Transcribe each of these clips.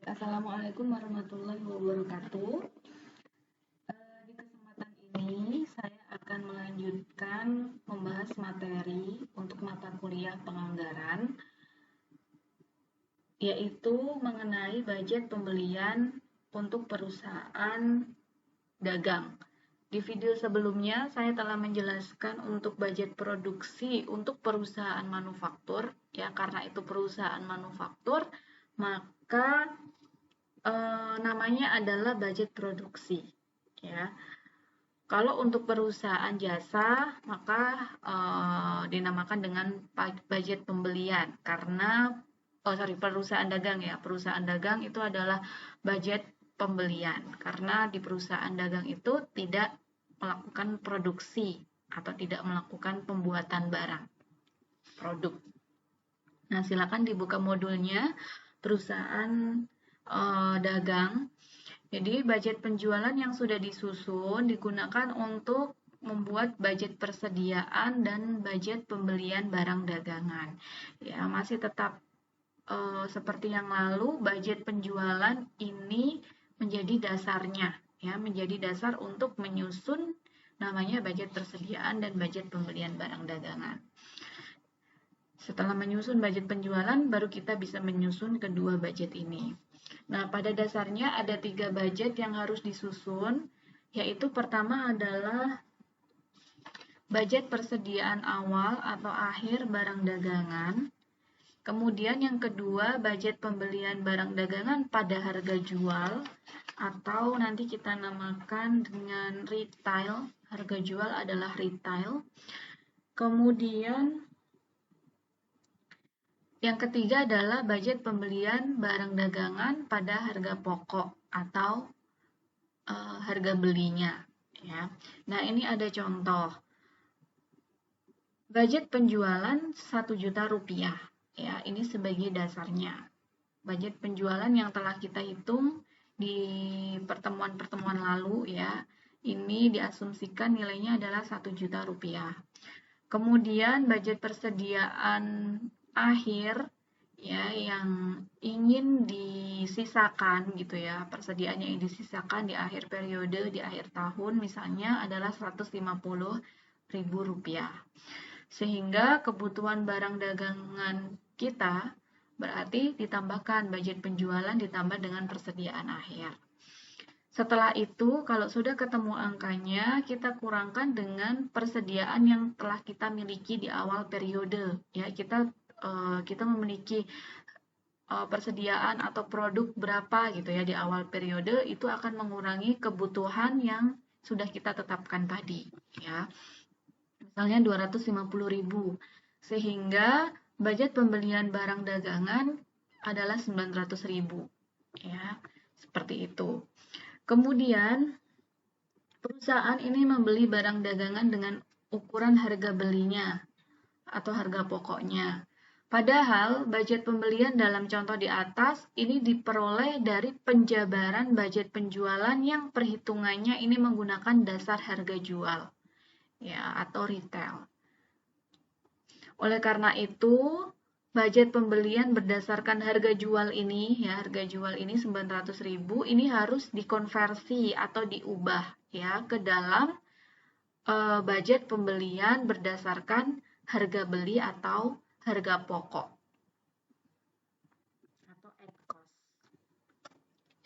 Assalamualaikum warahmatullahi wabarakatuh. Di kesempatan ini saya akan melanjutkan membahas materi untuk mata kuliah penganggaran, yaitu mengenai budget pembelian untuk perusahaan dagang. Di video sebelumnya saya telah menjelaskan untuk budget produksi untuk perusahaan manufaktur, ya karena itu perusahaan manufaktur, maka namanya adalah budget produksi, ya. Kalau untuk perusahaan jasa, maka dinamakan dengan budget pembelian karena perusahaan dagang, ya. Perusahaan dagang itu adalah budget pembelian karena di perusahaan dagang itu tidak melakukan produksi atau tidak melakukan pembuatan barang produk. Nah, silakan dibuka modulnya perusahaan dagang. Jadi budget penjualan yang sudah disusun digunakan untuk membuat budget persediaan dan budget pembelian barang dagangan. Ya, masih tetap seperti yang lalu, budget penjualan ini menjadi dasarnya, ya, menjadi dasar untuk menyusun namanya budget persediaan dan budget pembelian barang dagangan. Setelah menyusun budget penjualan, baru kita bisa menyusun kedua budget ini. Nah, pada dasarnya ada 3 budget yang harus disusun, yaitu pertama adalah budget persediaan awal atau akhir barang dagangan. Kemudian yang kedua, budget pembelian barang dagangan pada harga jual, atau nanti kita namakan dengan retail. Harga jual adalah retail. Kemudian yang ketiga adalah budget pembelian barang dagangan pada harga pokok atau harga belinya, ya. Nah, ini ada contoh. Budget penjualan 1 juta rupiah, ya. Ini sebagai dasarnya. Budget penjualan yang telah kita hitung di pertemuan-pertemuan lalu, ya. Ini diasumsikan nilainya adalah 1 juta rupiah. Kemudian budget persediaan akhir, ya, yang ingin disisakan gitu, ya, persediaannya yang disisakan di akhir periode, di akhir tahun misalnya adalah Rp150.000. Sehingga kebutuhan barang dagangan kita berarti ditambahkan budget penjualan ditambah dengan persediaan akhir. Setelah itu, kalau sudah ketemu angkanya, kita kurangkan dengan persediaan yang telah kita miliki di awal periode. Ya, kita memiliki persediaan atau produk berapa gitu, ya, di awal periode, itu akan mengurangi kebutuhan yang sudah kita tetapkan tadi, ya. Misalnya 250.000. Sehingga budget pembelian barang dagangan adalah 900.000, ya. Seperti itu. Kemudian, perusahaan ini membeli barang dagangan dengan ukuran harga belinya atau harga pokoknya. Padahal, budget pembelian dalam contoh di atas ini diperoleh dari penjabaran budget penjualan yang perhitungannya ini menggunakan dasar harga jual, ya, atau retail. Oleh karena itu, budget pembelian berdasarkan harga jual ini, ya, harga jual ini 900.000, ini harus dikonversi atau diubah, ya, ke dalam budget pembelian berdasarkan harga beli atau harga pokok atau at cost.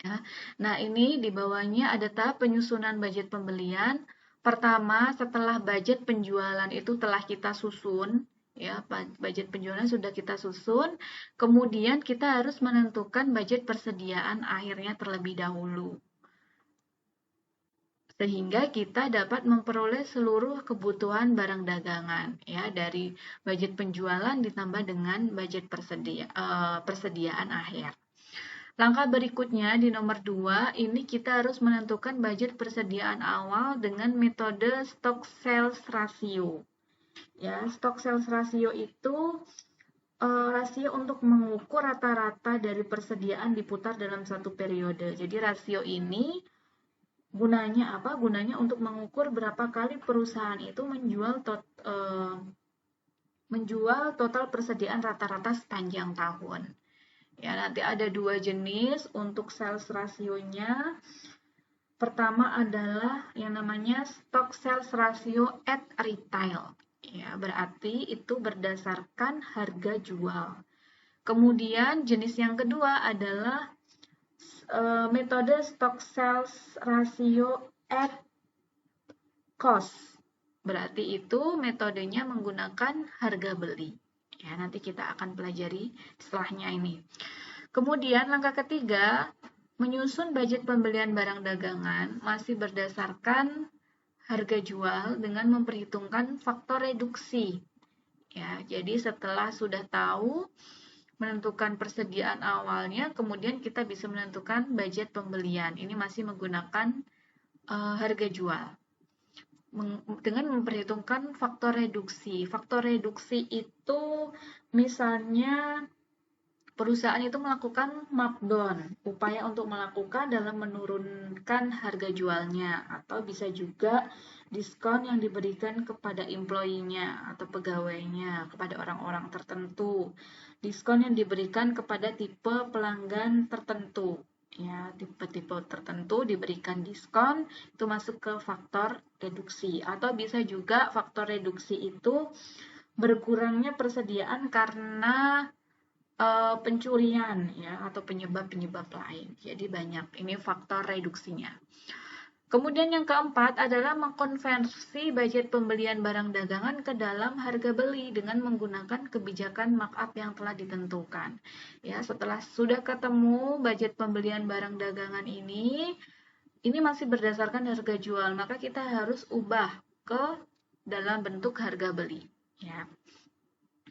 Ya. Nah, ini di bawahnya ada tahap penyusunan budget pembelian. Pertama, setelah budget penjualan itu telah kita susun, ya, budget penjualan sudah kita susun, kemudian kita harus menentukan budget persediaan akhirnya terlebih dahulu. Sehingga kita dapat memperoleh seluruh kebutuhan barang dagangan, ya, dari budget penjualan ditambah dengan budget persediaan akhir. Langkah berikutnya di nomor 2, ini kita harus menentukan budget persediaan awal dengan metode stock sales ratio. Ya, stock sales ratio itu rasio untuk mengukur rata-rata dari persediaan diputar dalam satu periode. Jadi rasio ini gunanya apa? Gunanya untuk mengukur berapa kali perusahaan itu menjual total persediaan rata-rata sepanjang tahun. Ya, nanti ada dua jenis untuk sales rasionya. Pertama adalah yang namanya stock sales ratio at retail. Ya, berarti itu berdasarkan harga jual. Kemudian jenis yang kedua adalah metode stock sales ratio at cost. Berarti itu metodenya menggunakan harga beli. Ya, nanti kita akan pelajari setelahnya ini. Kemudian langkah ketiga, menyusun budget pembelian barang dagangan masih berdasarkan harga jual dengan memperhitungkan faktor reduksi. Ya, jadi setelah sudah tahu menentukan persediaan awalnya, kemudian kita bisa menentukan budget pembelian. Ini masih menggunakan harga jual dengan memperhitungkan faktor reduksi. Faktor reduksi itu misalnya perusahaan itu melakukan markdown, upaya untuk melakukan dalam menurunkan harga jualnya, atau bisa juga diskon yang diberikan kepada employee-nya atau pegawainya, kepada orang-orang tertentu. Diskon yang diberikan kepada tipe pelanggan tertentu. Ya, tipe-tipe tertentu diberikan diskon, itu masuk ke faktor reduksi. Atau bisa juga faktor reduksi itu berkurangnya persediaan karena pencurian ya atau penyebab-penyebab lain. Jadi banyak ini faktor reduksinya. Kemudian yang keempat adalah mengkonversi budget pembelian barang dagangan ke dalam harga beli dengan menggunakan kebijakan markup yang telah ditentukan. Ya, setelah sudah ketemu budget pembelian barang dagangan ini masih berdasarkan harga jual, maka kita harus ubah ke dalam bentuk harga beli. Ya.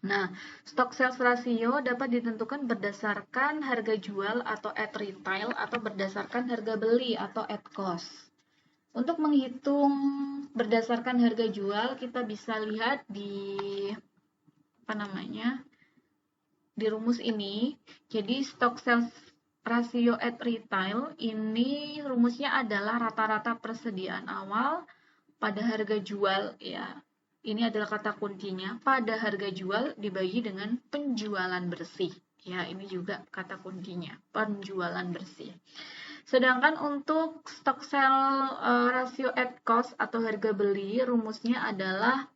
Nah, stock sales ratio dapat ditentukan berdasarkan harga jual atau at retail atau berdasarkan harga beli atau at cost. Untuk menghitung berdasarkan harga jual, kita bisa lihat di di rumus ini. Jadi stock sales ratio at retail ini rumusnya adalah rata-rata persediaan awal pada harga jual ya. Ini adalah kata kuncinya, pada harga jual dibagi dengan penjualan bersih. Ya, ini juga kata kuncinya, penjualan bersih. Sedangkan untuk stock sale ratio at cost atau harga beli, rumusnya adalah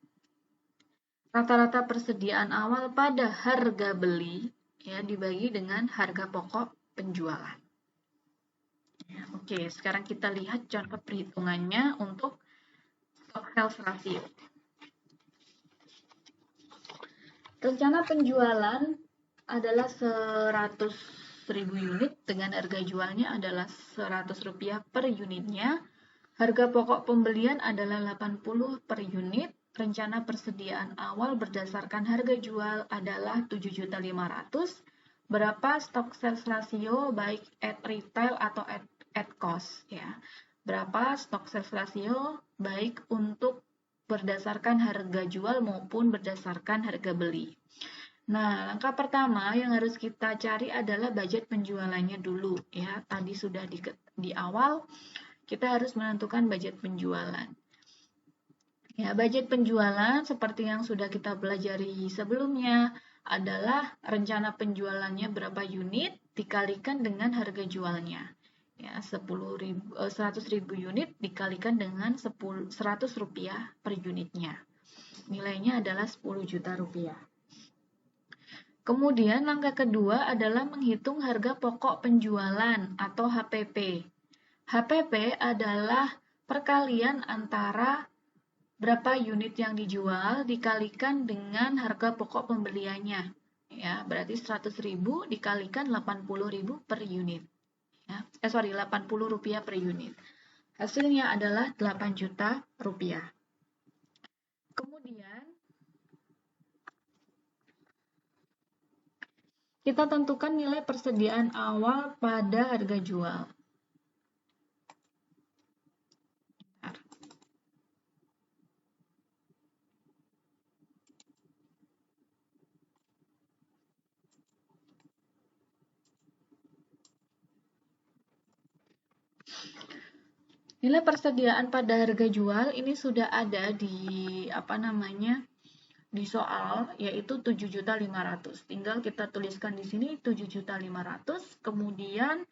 rata-rata persediaan awal pada harga beli ya dibagi dengan harga pokok penjualan. Ya, oke, sekarang kita lihat contoh perhitungannya untuk stock sales ratio. Rencana penjualan adalah 100.000 unit dengan harga jualnya adalah Rp100 per unitnya. Harga pokok pembelian adalah 80 per unit. Rencana persediaan awal berdasarkan harga jual adalah 7.500.000. Berapa stock sales ratio baik at retail atau at cost ya. Berapa stock sales ratio baik untuk berdasarkan harga jual maupun berdasarkan harga beli. Nah, langkah pertama yang harus kita cari adalah budget penjualannya dulu ya. Tadi sudah di awal kita harus menentukan budget penjualan. Ya, budget penjualan seperti yang sudah kita pelajari sebelumnya adalah rencana penjualannya berapa unit dikalikan dengan harga jualnya. Ya, 100.000 unit dikalikan dengan Rp100 per unitnya. Nilainya adalah 10 juta rupiah. Kemudian langkah kedua adalah menghitung harga pokok penjualan atau HPP. HPP adalah perkalian antara berapa unit yang dijual dikalikan dengan harga pokok pembeliannya. Ya, berarti 100.000 dikalikan 80.000 per unit. Ya, 80 rupiah per unit. Hasilnya adalah 8 juta rupiah. Kemudian kita tentukan nilai persediaan awal pada harga jual. Nilai persediaan pada harga jual ini sudah ada di di soal, yaitu 7.500.000. Tinggal kita tuliskan di sini 7.500.000, kemudian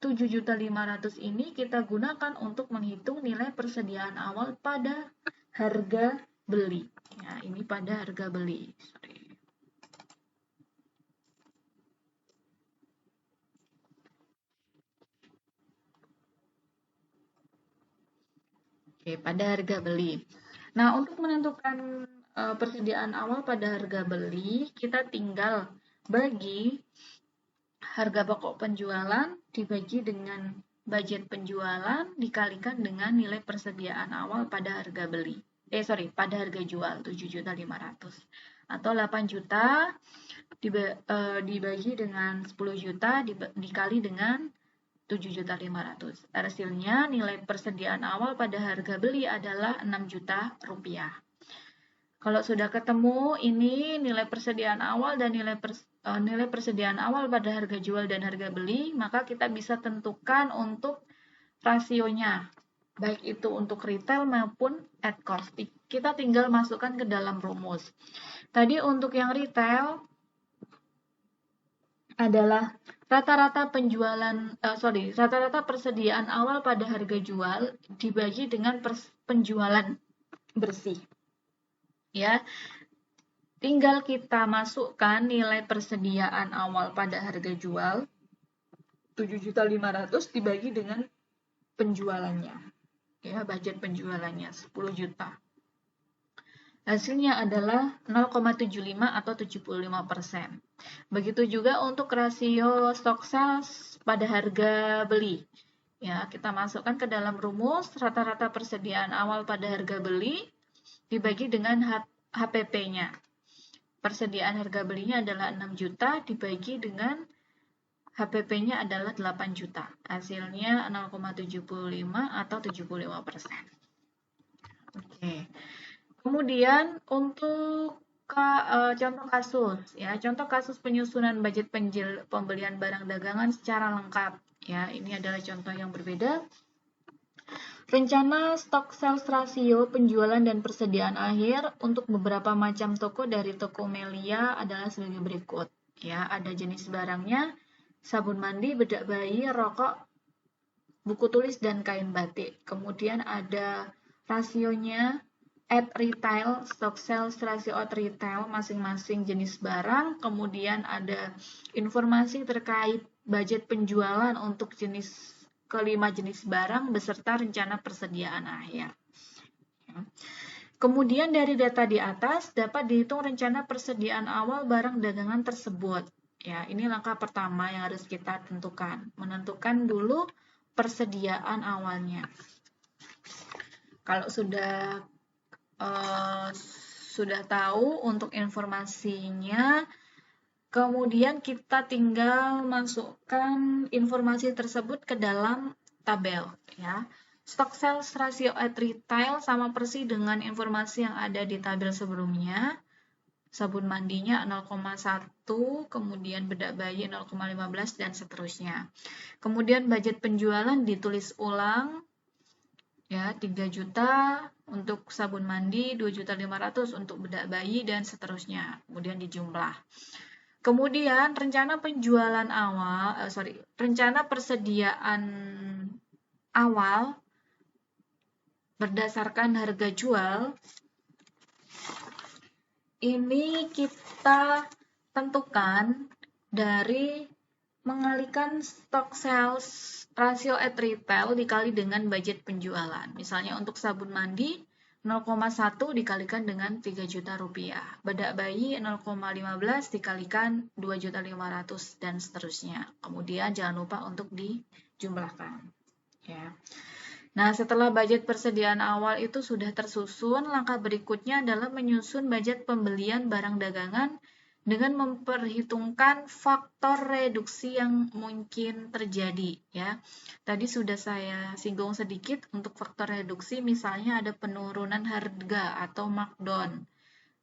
7.500.000 ini kita gunakan untuk menghitung nilai persediaan awal pada harga beli. Ya, ini pada harga beli. Sorry. Oke, pada harga beli. Nah, untuk menentukan persediaan awal pada harga beli, kita tinggal bagi harga pokok penjualan dibagi dengan budget penjualan dikalikan dengan nilai persediaan awal pada harga beli. Pada harga jual 7.500.000 atau 8 juta dibagi dengan 10 juta dikali dengan 7.500.000. Hasilnya nilai persediaan awal pada harga beli adalah 6 juta rupiah. Kalau sudah ketemu ini nilai persediaan awal dan nilai persediaan awal pada harga jual dan harga beli, maka kita bisa tentukan untuk rasionya, baik itu untuk retail maupun at cost. Kita tinggal masukkan ke dalam rumus. Tadi untuk yang retail adalah rata-rata persediaan awal pada harga jual dibagi dengan penjualan bersih. Ya, tinggal kita masukkan nilai persediaan awal pada harga jual 7.500.000 dibagi dengan penjualannya. Ya, budget penjualannya 10 juta. Hasilnya adalah 0,75 atau 75%. Begitu juga untuk rasio stock sales pada harga beli. Ya, kita masukkan ke dalam rumus rata-rata persediaan awal pada harga beli dibagi dengan HPP-nya. Persediaan harga belinya adalah 6 juta dibagi dengan HPP-nya adalah 8 juta. Hasilnya 0,75 atau 75%. Oke. Kemudian untuk contoh kasus, ya, contoh kasus penyusunan budget pembelian barang dagangan secara lengkap. Ya, ini adalah contoh yang berbeda. Rencana stock sales rasio penjualan dan persediaan akhir untuk beberapa macam toko dari toko Melia adalah sebagai berikut. Ya, ada jenis barangnya, sabun mandi, bedak bayi, rokok, buku tulis, dan kain batik. Kemudian ada rasionya, at retail, stock sales rasio at retail, masing-masing jenis barang. Kemudian ada informasi terkait budget penjualan untuk kelima jenis barang beserta rencana persediaan akhir. Kemudian dari data di atas dapat dihitung rencana persediaan awal barang dagangan tersebut. Ya, ini langkah pertama yang harus kita tentukan. Menentukan dulu persediaan awalnya. Kalau sudah tahu untuk informasinya, kemudian kita tinggal masukkan informasi tersebut ke dalam tabel, ya. Stock sales rasio at retail sama persis dengan informasi yang ada di tabel sebelumnya. Sabun mandinya 0,1, kemudian bedak bayi 0,15 dan seterusnya. Kemudian budget penjualan ditulis ulang, ya, 3 juta untuk sabun mandi, 2.500.000 untuk bedak bayi dan seterusnya. Kemudian dijumlah. Kemudian rencana persediaan awal berdasarkan harga jual ini kita tentukan dari mengalihkan stock sales rasio at retail dikali dengan budget penjualan. Misalnya untuk sabun mandi 0,1 dikalikan dengan 3 juta rupiah. Bedak bayi 0,15 dikalikan 2.500.000 dan seterusnya. Kemudian jangan lupa untuk dijumlahkan. Ya. Nah, setelah budget persediaan awal itu sudah tersusun, langkah berikutnya adalah menyusun budget pembelian barang dagangan dengan memperhitungkan faktor reduksi yang mungkin terjadi, ya. Tadi sudah saya singgung sedikit untuk faktor reduksi, misalnya ada penurunan harga atau markdown,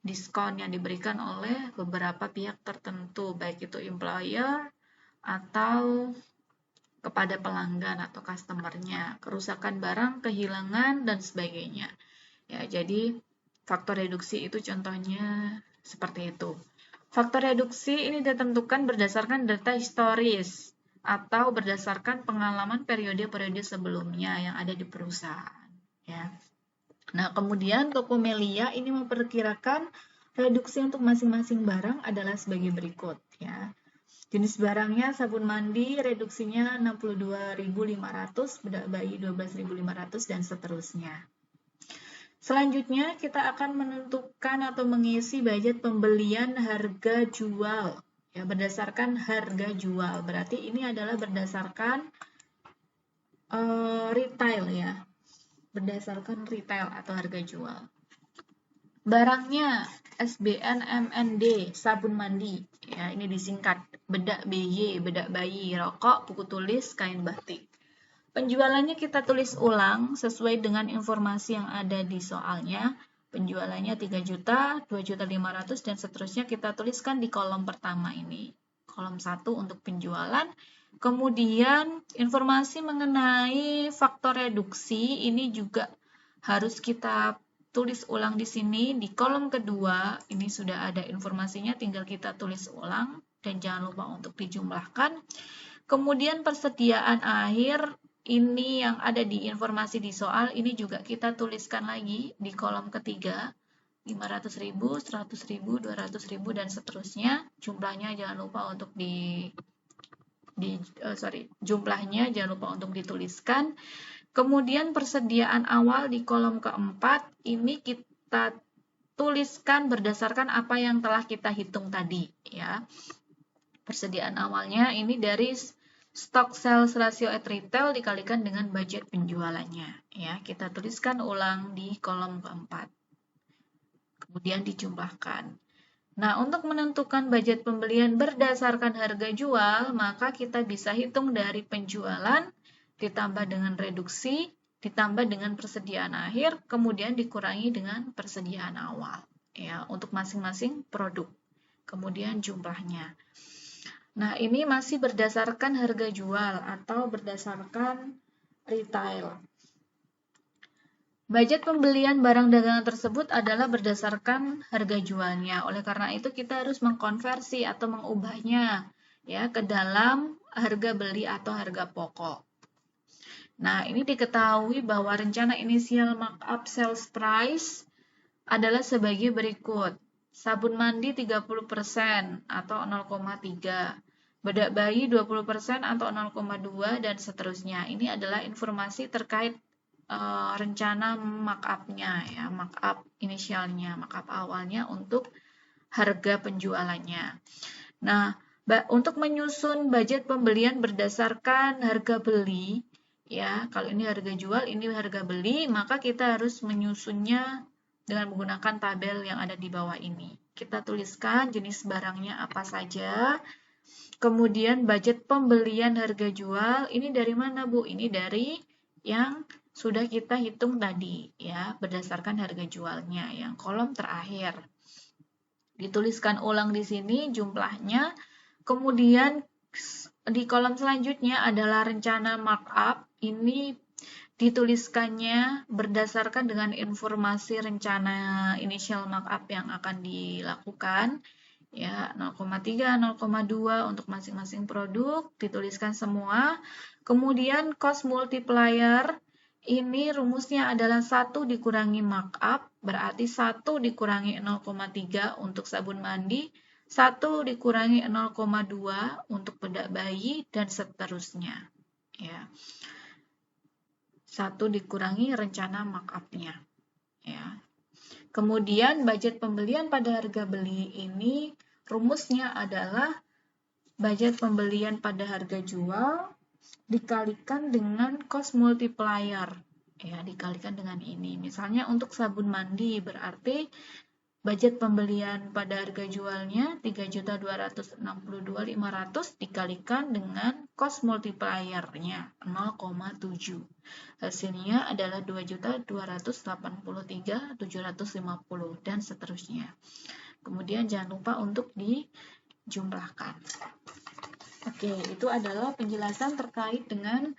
diskon yang diberikan oleh beberapa pihak tertentu, baik itu employer atau kepada pelanggan atau customer-nya, kerusakan barang, kehilangan, dan sebagainya. Ya, jadi Faktor reduksi itu contohnya seperti itu. Faktor reduksi ini ditentukan berdasarkan data historis atau berdasarkan pengalaman periode-periode sebelumnya yang ada di perusahaan. Ya. Nah, kemudian Tokopedia ini memperkirakan reduksi untuk masing-masing barang adalah sebagai berikut. Ya. Jenis barangnya sabun mandi reduksinya 62.500, bedak bayi 12.500, dan seterusnya. Selanjutnya kita akan menentukan atau mengisi budget pembelian harga jual. Ya, berdasarkan harga jual. Berarti ini adalah berdasarkan retail ya. Berdasarkan retail atau harga jual. Barangnya SBN MND, sabun mandi. Ya, ini disingkat bedak BY, bedak bayi, rokok, buku tulis, kain batik. Penjualannya kita tulis ulang sesuai dengan informasi yang ada di soalnya. Penjualannya 3 juta, 2.500.000, dan seterusnya kita tuliskan di kolom pertama ini. Kolom 1 untuk penjualan. Kemudian informasi mengenai faktor reduksi ini juga harus kita tulis ulang di sini. Di kolom kedua ini sudah ada informasinya, tinggal kita tulis ulang dan jangan lupa untuk dijumlahkan. Kemudian persediaan akhir ini yang ada di informasi di soal ini juga kita tuliskan lagi di kolom ketiga. 500.000, 100.000, 200.000, dan seterusnya. Jumlahnya jangan lupa untuk jumlahnya jangan lupa untuk dituliskan. Kemudian persediaan awal di kolom keempat ini kita tuliskan berdasarkan apa yang telah kita hitung tadi ya. Persediaan awalnya ini dari stock sales ratio at retail dikalikan dengan budget penjualannya ya. Kita tuliskan ulang di kolom keempat. Kemudian dijumlahkan. Nah, untuk menentukan budget pembelian berdasarkan harga jual, maka kita bisa hitung dari penjualan ditambah dengan reduksi, ditambah dengan persediaan akhir, kemudian dikurangi dengan persediaan awal ya untuk masing-masing produk. Kemudian jumlahnya. Nah, ini masih berdasarkan harga jual atau berdasarkan retail. Budget pembelian barang dagangan tersebut adalah berdasarkan harga jualnya. Oleh karena itu kita harus mengkonversi atau mengubahnya ya ke dalam harga beli atau harga pokok. Nah, ini diketahui bahwa rencana inisial markup sales price adalah sebagai berikut. Sabun mandi 30% atau 0,3. Bedak bayi 20% atau 0,2 dan seterusnya. Ini adalah informasi terkait rencana markup-nya ya, markup inisialnya, markup awalnya untuk harga penjualannya. Nah, untuk menyusun budget pembelian berdasarkan harga beli ya, kalau ini harga jual, ini harga beli, maka kita harus menyusunnya dengan menggunakan tabel yang ada di bawah ini. Kita tuliskan jenis barangnya apa saja. Kemudian budget pembelian harga jual, ini dari mana Bu? Ini dari yang sudah kita hitung tadi ya, berdasarkan harga jualnya yang kolom terakhir. Dituliskan ulang di sini jumlahnya. Kemudian di kolom selanjutnya adalah rencana markup. Ini dituliskannya berdasarkan dengan informasi rencana initial markup yang akan dilakukan. Ya, 0,3, 0,2 untuk masing-masing produk, dituliskan semua. Kemudian cost multiplier, ini rumusnya adalah 1 dikurangi markup, berarti 1 dikurangi 0,3 untuk sabun mandi, 1 dikurangi 0,2 untuk bedak bayi, dan seterusnya. Ya. 1 dikurangi rencana markup-nya. Ya. Kemudian budget pembelian pada harga beli ini rumusnya adalah budget pembelian pada harga jual dikalikan dengan cost multiplier. Ya, dikalikan dengan ini. Misalnya untuk sabun mandi berarti budget pembelian pada harga jualnya 3.262.500 dikalikan dengan cost multiplier-nya 0,7. Hasilnya adalah 2.283.750 dan seterusnya. Kemudian jangan lupa untuk dijumlahkan. Oke, itu adalah penjelasan terkait dengan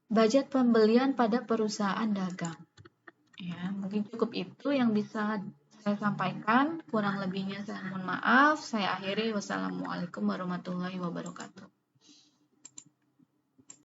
budget pembelian pada perusahaan dagang. Ya, mungkin cukup itu yang bisa saya sampaikan. Kurang lebihnya saya mohon maaf. Saya akhiri. Wassalamualaikum warahmatullahi wabarakatuh.